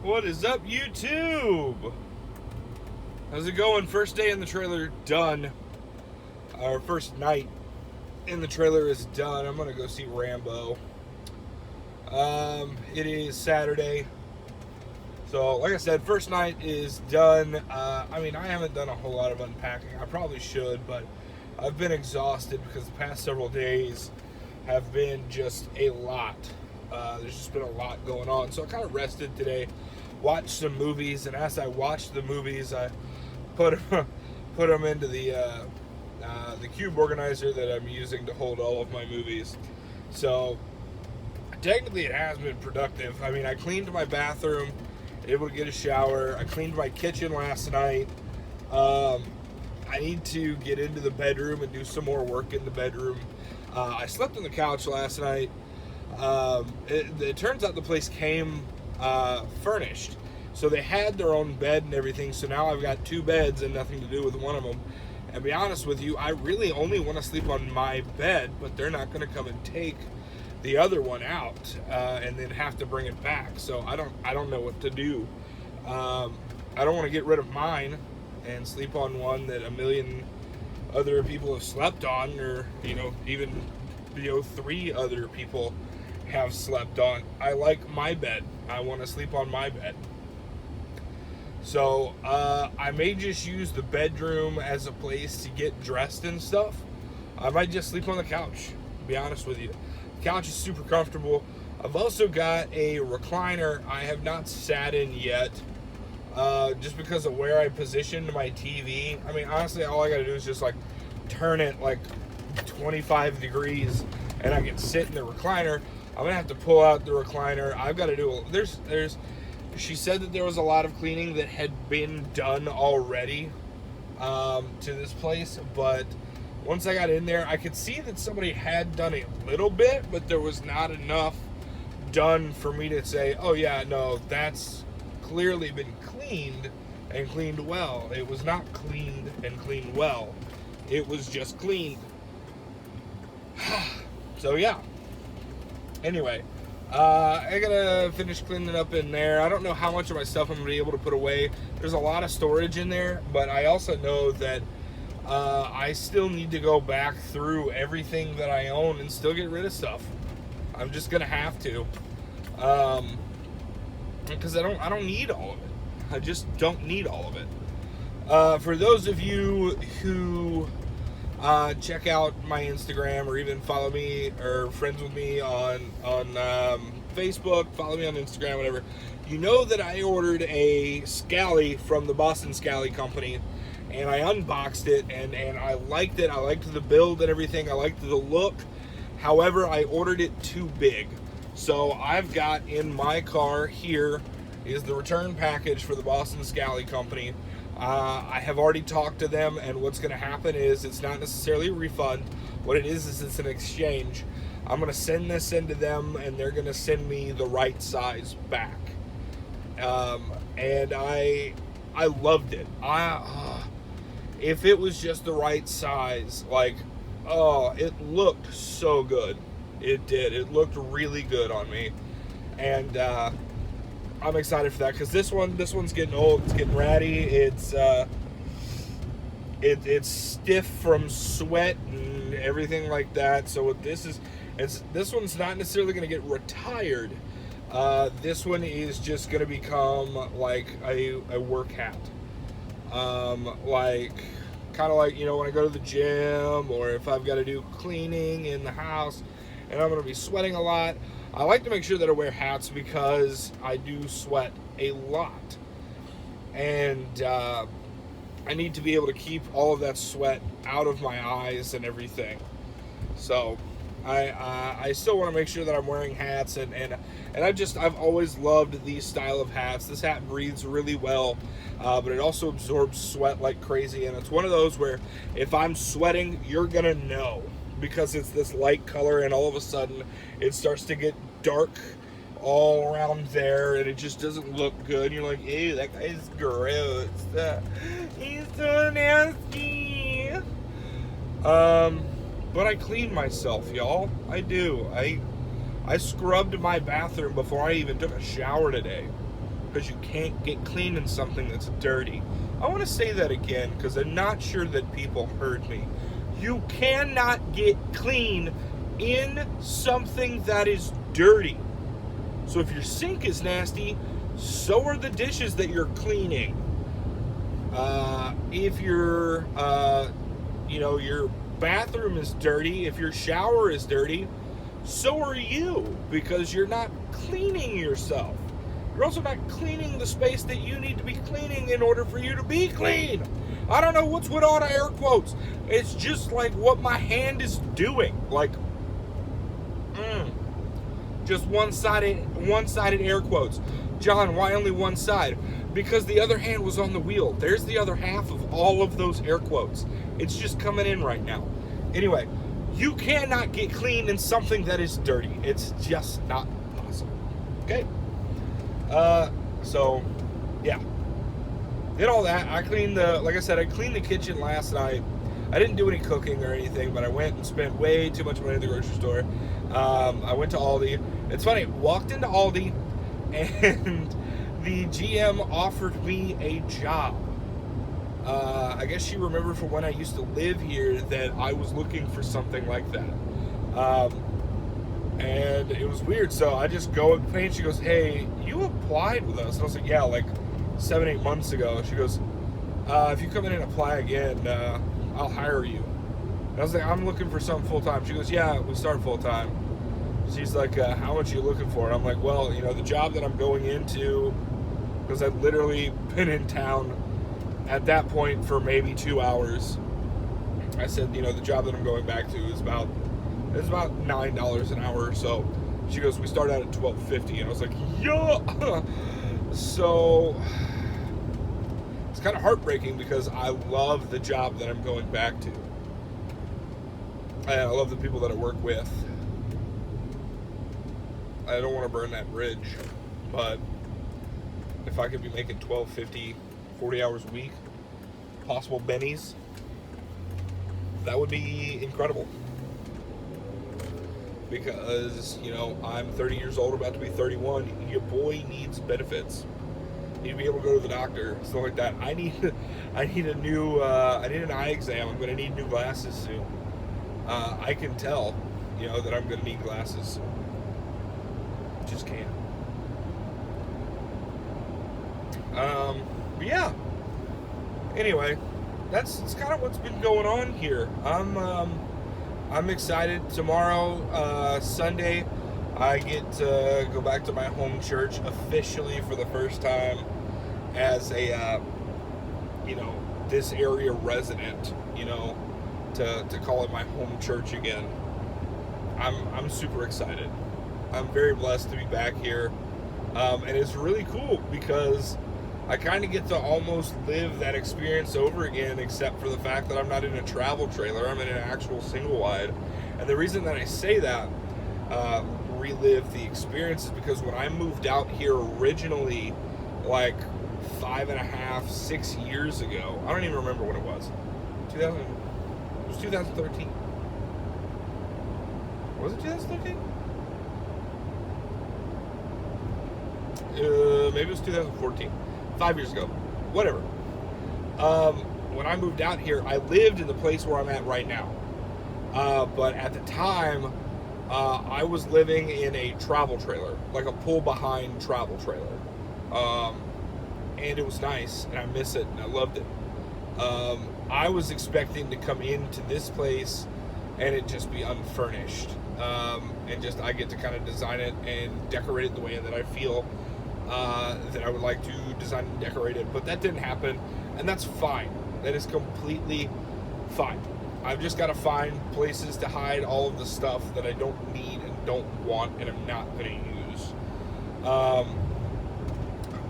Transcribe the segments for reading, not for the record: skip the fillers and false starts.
What is up, YouTube? How's it going? First day in the trailer done. Our first night in the trailer is done. I'm gonna go see Rambo. It is Saturday. So, like I said, first night is done. I haven't done a whole lot of unpacking. I probably should, but I've been exhausted because the past several days have been just a lot. There's just been a lot going on. So I kind of rested today, watched some movies, and as I watched the movies, I put them into the cube organizer that I'm using to hold all of my movies. So technically it has been productive. I cleaned my bathroom, able to get a shower. I cleaned my kitchen last night. I need to get into the bedroom and do some more work in the bedroom. I slept on the couch last night. It turns out the place came furnished. So they had their own bed and everything. So now I've got two beds and nothing to do with one of them. And to be honest with you, I really only want to sleep on my bed, but they're not going to come and take the other one out and then have to bring it back. So I don't know what to do. I don't want to get rid of mine and sleep on one that a million other people have slept on, or even three other people have slept on. I like my bed. I want to sleep on my bed. So I may just use the bedroom as a place to get dressed and stuff. I might just sleep on the couch, to be honest with you. The couch is super comfortable. I've also got a recliner I have not sat in yet, just because of where I positioned my TV. Honestly, all I gotta do is just turn it 25 degrees and I can sit in the recliner. I'm gonna have to pull out the recliner. I've got to do she said that there was a lot of cleaning that had been done already to this place, but once I got in there, I could see that somebody had done a little bit, but there was not enough done for me to say, oh yeah, no, that's clearly been cleaned and cleaned well. It was not cleaned and cleaned well. It was just cleaned. So yeah. Anyway, I gotta finish cleaning up in there. I don't know how much of my stuff I'm gonna be able to put away. There's a lot of storage in there, but I also know that I still need to go back through everything that I own and still get rid of stuff. I'm just gonna have to, because I don't need all of it. I just don't need all of it. For those of you who check out my Instagram, or even follow me or friends with me on Facebook, follow me on Instagram, whatever, you know that I ordered a Scally from the Boston Scally Company, and I unboxed it, and I liked it. I liked the build and everything. I liked the look. However, I ordered it too big. So I've got in my car here is the return package for the Boston Scally Company. I have already talked to them, and what's going to happen is it's not necessarily a refund. What it is it's an exchange. I'm going to send this into them, and they're going to send me the right size back. And I loved it. If it was just the right size, it looked so good. It did. It looked really good on me, and I'm excited for that, because this one's getting old. It's getting ratty. It's stiff from sweat and everything like that. So what this one's not necessarily going to get retired. This one is just going to become like a work hat. Kind of like, when I go to the gym, or if I've got to do cleaning in the house and I'm going to be sweating a lot. I like to make sure that I wear hats because I do sweat a lot. And I need to be able to keep all of that sweat out of my eyes and everything. So I still want to make sure that I'm wearing hats, and I've always loved these style of hats. This hat breathes really well, but it also absorbs sweat like crazy, and it's one of those where if I'm sweating, you're gonna know, because it's this light color, and all of a sudden it starts to get dark all around there, and it just doesn't look good. And you're like, ew, that guy's gross. He's so nasty. But I clean myself, y'all. I do. I scrubbed my bathroom before I even took a shower today. because you can't get clean in something that's dirty. I want to say that again because I'm not sure that people heard me. You cannot get clean in something that is dirty. So if your sink is nasty, so are the dishes that you're cleaning. If your bathroom is dirty, if your shower is dirty, so are you, because you're not cleaning yourself. You're also not cleaning the space that you need to be cleaning in order for you to be clean. I don't know what's with all the air quotes. It's just like what my hand is doing. Like, just one-sided air quotes. John, why only one side? Because the other hand was on the wheel. There's the other half of all of those air quotes. It's just coming in right now. Anyway, you cannot get clean in something that is dirty. It's just not possible. Okay? So, yeah. Did all that. I cleaned the kitchen last night. I didn't do any cooking or anything, but I went and spent way too much money at the grocery store. I went to Aldi. It's funny, walked into Aldi, and the GM offered me a job. I guess she remembered from when I used to live here that I was looking for something like that. And it was weird, so I just go and pay, and she goes, hey, you applied with us. And I was like, yeah, like 7-8 months ago. She goes, if you come in and apply again, I'll hire you. And I was like, I'm looking for something full-time. She goes, yeah, we start full-time. She's like, how much are you looking for? And I'm like, well, the job that I'm going into, because I've literally been in town at that point for maybe 2 hours. I said, the job that I'm going back to is about $9 an hour. So she goes, we start out at $12.50. And I was like, yeah. So it's kind of heartbreaking because I love the job that I'm going back to. And I love the people that I work with. I don't want to burn that bridge, but if I could be making $12.50, 40 hours a week, possible bennies, that would be incredible. Because, I'm 30 years old, about to be 31. Your boy needs benefits. You need to be able to go to the doctor, stuff like that. I need an eye exam. I'm going to need new glasses soon. I can tell, that I'm going to need glasses soon. Just can't. But yeah. Anyway, that's kind of what's been going on here. I'm excited. Tomorrow, Sunday, I get to go back to my home church officially for the first time as a, this area resident, to call it my home church again. I'm super excited. I'm very blessed to be back here. And it's really cool because I kind of get to almost live that experience over again, except for the fact that I'm not in a travel trailer. I'm in an actual single wide. And the reason that I say that, relive the experience, is because when I moved out here originally, like 5.5, 6 years ago, I don't even remember when it was. It was 2013. Was it 2013? Maybe it was 2014. 5 years ago. Whatever. When I moved out here, I lived in the place where I'm at right now. But at the time, I was living in a travel trailer, like a pull-behind travel trailer. And it was nice, and I miss it, and I loved it. I was expecting to come into this place and it just be unfurnished. And just I get to kind of design it and decorate it the way that I feel that I would like to design and decorate it. But that didn't happen, and that's fine. That is completely fine. I've just got to find places to hide all of the stuff that I don't need and don't want and I'm not going to use.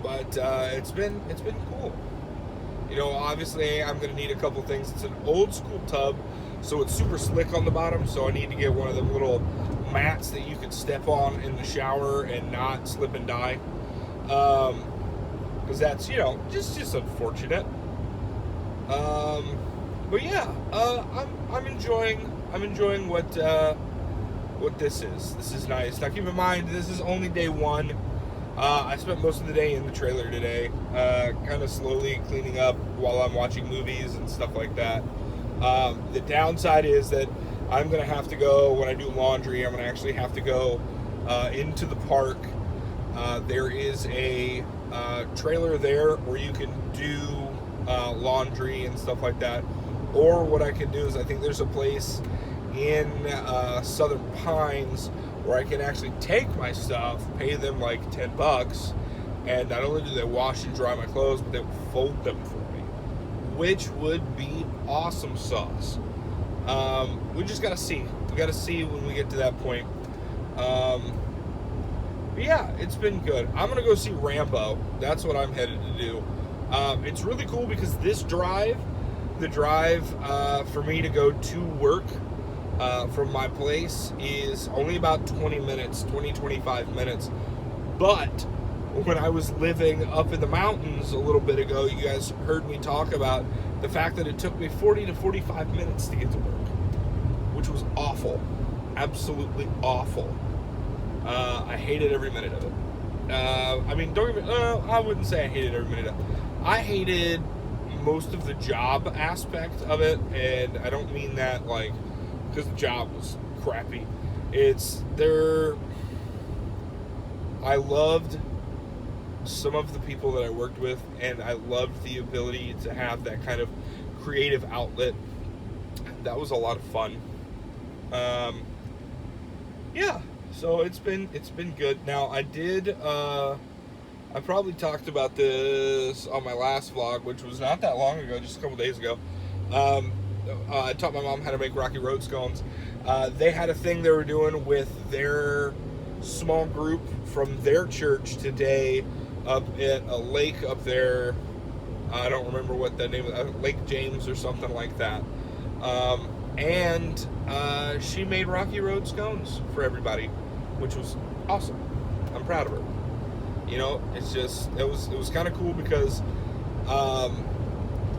But it's been cool. Obviously I'm going to need a couple things. It's an old school tub, so it's super slick on the bottom, so I need to get one of them little mats that you could step on in the shower and not slip and die. Because that's, just unfortunate. But yeah, I'm enjoying what this is. This is nice. Now keep in mind, this is only day one. I spent most of the day in the trailer today, kind of slowly cleaning up while I'm watching movies and stuff like that. The downside is that I'm going to have to go, when I do laundry, I'm going to actually have to go into the park. There is a trailer there where you can do laundry and stuff like that. Or what I can do is, I think there's a place in Southern Pines where I can actually take my stuff, pay them like $10, and not only do they wash and dry my clothes, but they will fold them for me, which would be awesome sauce. We just gotta see. We gotta see when we get to that point. But yeah, it's been good. I'm gonna go see Rambo. That's what I'm headed to do. It's really cool because this drive, the drive for me to go to work from my place is only about 25 minutes. But when I was living up in the mountains a little bit ago, you guys heard me talk about the fact that it took me 40 to 45 minutes to get to work, which was awful. Absolutely awful. I hated every minute of it. I mean, don't even, I wouldn't say I hated every minute of it. I hated most of the job aspect of it, and I don't mean that like because the job was crappy. I loved some of the people that I worked with, and I loved the ability to have that kind of creative outlet. That was a lot of fun. Yeah, so it's been good. Now I probably talked about this on my last vlog, which was not that long ago, just a couple days ago. I taught my mom how to make Rocky Road scones. They had a thing they were doing with their small group from their church today up at a lake up there. I don't remember what the name of Lake James or something like that. And she made Rocky Road scones for everybody, which was awesome. I'm proud of her. You know, it's just, it was kind of cool because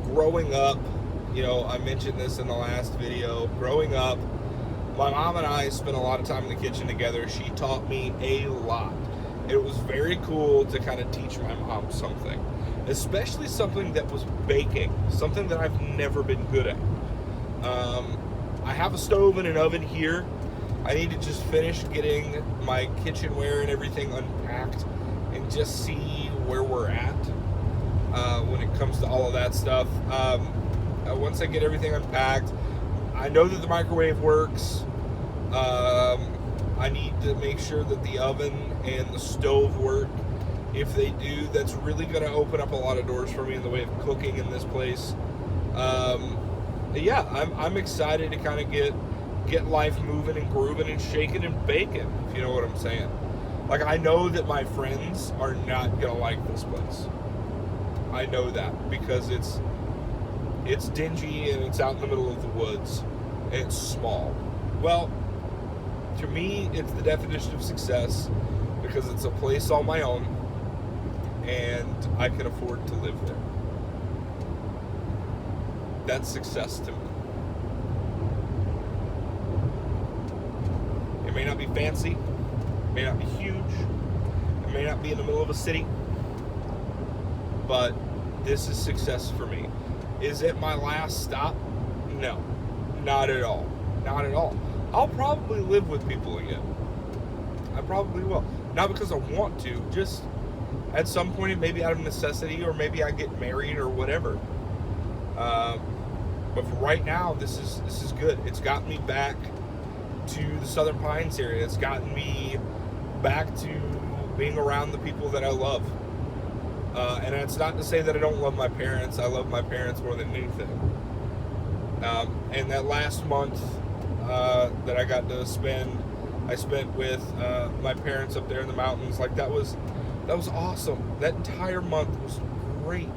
growing up, you know, I mentioned this in the last video. Growing up, my mom and I spent a lot of time in the kitchen together. She taught me a lot. It was very cool to kind of teach my mom something, especially something that was baking, something that I've never been good at. I have a stove and an oven here. I need to just finish getting my kitchenware and everything unpacked and just see where we're at when it comes to all of that stuff. Once I get everything unpacked, I know that the microwave works. I need to make sure that the oven and the stove work. If they do, that's really going to open up a lot of doors for me in the way of cooking in this place. Yeah, I'm excited to kind of get life moving and grooving and shaking and baking, if you know what I'm saying. Like, I know that my friends are not going to like this place. I know that because it's dingy and it's out in the middle of the woods and it's small. Well, to me, it's the definition of success because it's a place all my own and I can afford to live there. That's success to me. It may not be fancy, it may not be huge, it may not be in the middle of a city, but this is success for me. Is it my last stop? No, not at all. Not at all. I'll probably live with people again. I probably will. Not because I want to, just at some point, maybe out of necessity, or maybe I get married or whatever. But for right now, this is good. It's gotten me back to the Southern Pines area. It's gotten me back to being around the people that I love. And it's not to say that I don't love my parents. I love my parents more than anything. And that last month that I got to spend, I spent with my parents up there in the mountains. Like, that was awesome. That entire month was great.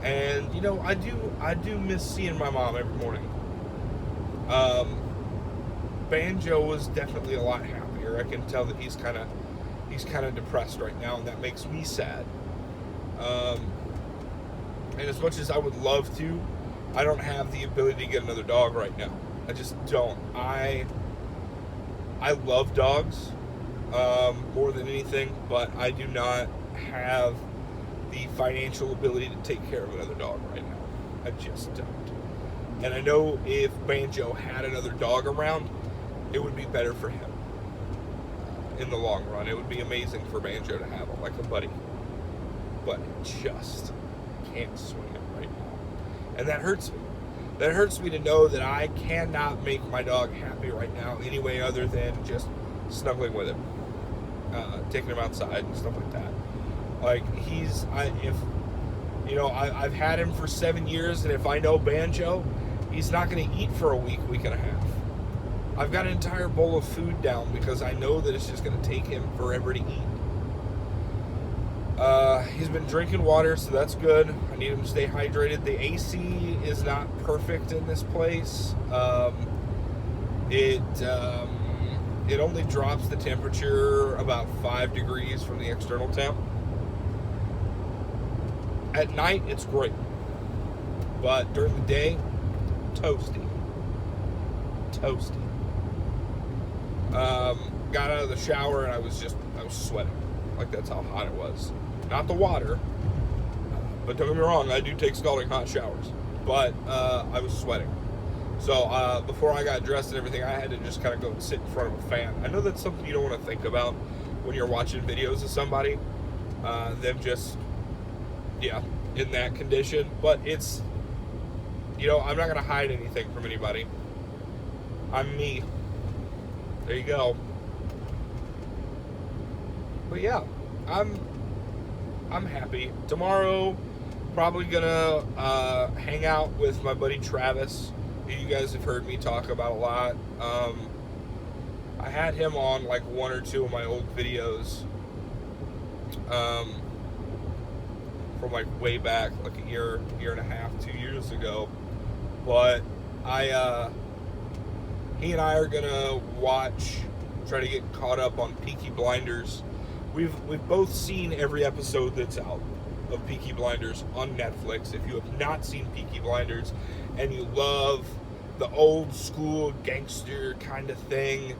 And you know, I do miss seeing my mom every morning. Banjo was definitely a lot happier. I can tell that he's kind of depressed right now, and that makes me sad. And as much as I would love to, I don't have the ability to get another dog right now. I just don't. I love dogs. more than anything, but I do not have the financial ability to take care of another dog right now. I just don't. And I know if Banjo had another dog around, it would be better for him in the long run. It would be amazing for Banjo to have him, like a buddy. But I just can't swing it right now. And that hurts me. That hurts me to know that I cannot make my dog happy right now any way other than just snuggling with him. Taking him outside and stuff like that. Like, I've had him for 7 years, and if I know Banjo, he's not going to eat for a week and a half. I've got an entire bowl of food down because I know that it's just going to take him forever to eat. He's been drinking water, so that's good. I need him to stay hydrated. The AC is not perfect in this place. It only drops the temperature about 5 degrees from the external temp. At night, it's great. But during the day, toasty. Got out of the shower and I was sweating. Like, that's how hot it was. Not the water, but don't get me wrong, I do take scalding hot showers. But I was sweating. So before I got dressed and everything, I had to just kind of go and sit in front of a fan. I know that's something you don't want to think about when you're watching videos of somebody, them just, in that condition. But it's, I'm not going to hide anything from anybody. I'm me. There you go. But yeah, I'm happy. Tomorrow, probably gonna hang out with my buddy Travis, who you guys have heard me talk about a lot. I had him on like one or two of my old videos from like way back, like a year and a half, 2 years ago. But he and I are gonna try to get caught up on Peaky Blinders. We've both seen every episode that's out of Peaky Blinders on Netflix. If you have not seen Peaky Blinders and you love the old school gangster kind of thing,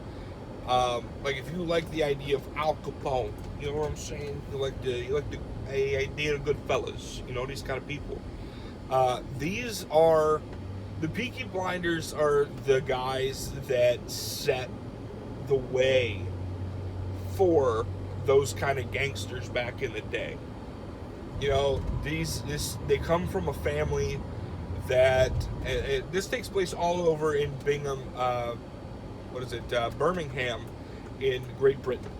like if you like the idea of Al Capone, you know what I'm saying? You like the idea of Goodfellas, these kind of people. The Peaky Blinders are the guys that set the way for those kind of gangsters back in the day. They come from a family that this takes place all over in Bingham, Birmingham, in Great Britain.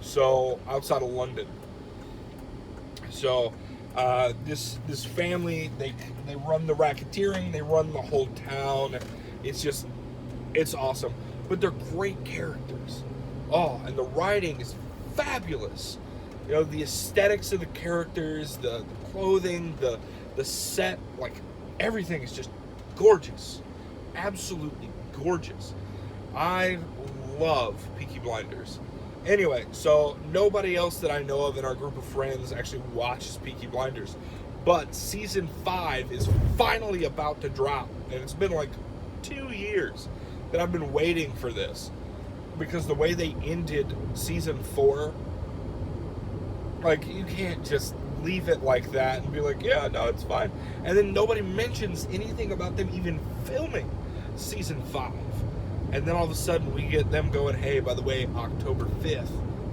So outside of London. So this family, they run the racketeering, they run the whole town. It's awesome. But they're great characters. Oh, and the writing is fabulous. The aesthetics of the characters, the clothing, the set, like everything is just gorgeous. Absolutely gorgeous. I love Peaky Blinders. Anyway, so nobody else that I know of in our group of friends actually watches Peaky Blinders. But season 5 is finally about to drop. And it's been like 2 years that I've been waiting for this. Because the way they ended season 4, like, you can't just leave it like that and be like, yeah, no, it's fine. And then nobody mentions anything about them even filming season 5. And then all of a sudden we get them going, hey, by the way, October 5th,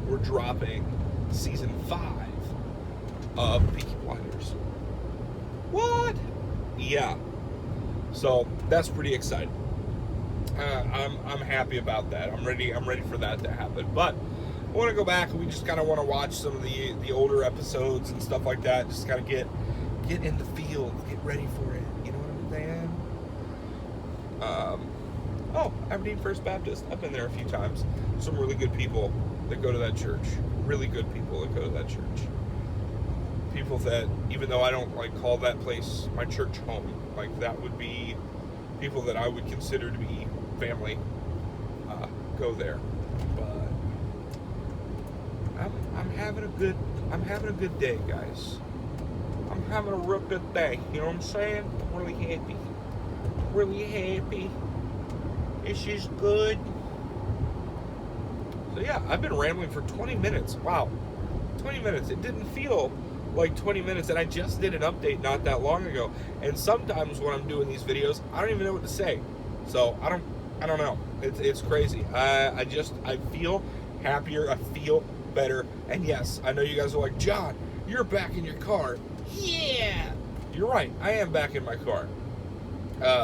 we're dropping season 5 of Peaky Blinders. What? Yeah. So that's pretty exciting. I'm happy about that. I'm ready for that to happen. But I want to go back and we just kind of want to watch some of the older episodes and stuff like that. Just kind of get in the field, get ready for it. You know what I'm saying? Aberdeen First Baptist. I've been there a few times. Some really good people that go to that church. Really good people that go to that church. People that, even though I don't call that place my church home, that would be people that I would consider to be family. Go there. But I'm having a good day, guys. I'm having a real good day. You know what I'm saying? I'm really happy. Really happy. This is good. So yeah, I've been rambling for 20 minutes. Wow. 20 minutes. It didn't feel like 20 minutes, and I just did an update not that long ago. And sometimes when I'm doing these videos, I don't even know what to say. So I don't know. It's crazy. I feel happier. I feel better. And yes, I know you guys are like, John, you're back in your car. Yeah, you're right. I am back in my car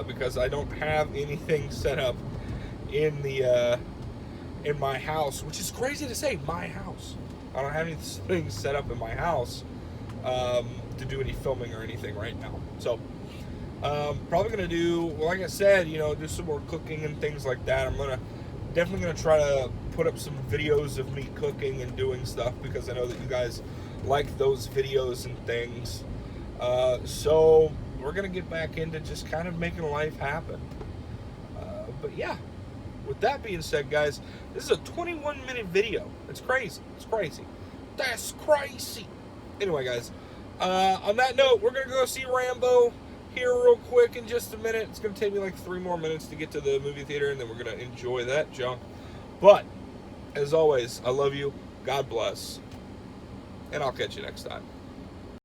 because I don't have anything set up in the in my house, which is crazy to say. My house. I don't have anything set up in my house to do any filming or anything right now. So probably gonna do, like I said, do some more cooking and things like that. I'm definitely gonna try to put up some videos of me cooking and doing stuff because I know that you guys like those videos and things. So we're gonna get back into just kind of making life happen. But yeah, with that being said, guys, this is a 21-minute video. It's crazy. It's crazy. That's crazy. Anyway, guys, on that note, we're gonna go see Rambo here real quick in just a minute. It's gonna take me like 3 more minutes to get to the movie theater, and then we're gonna enjoy that junk. But as always, I love you. God bless, and I'll catch you next time.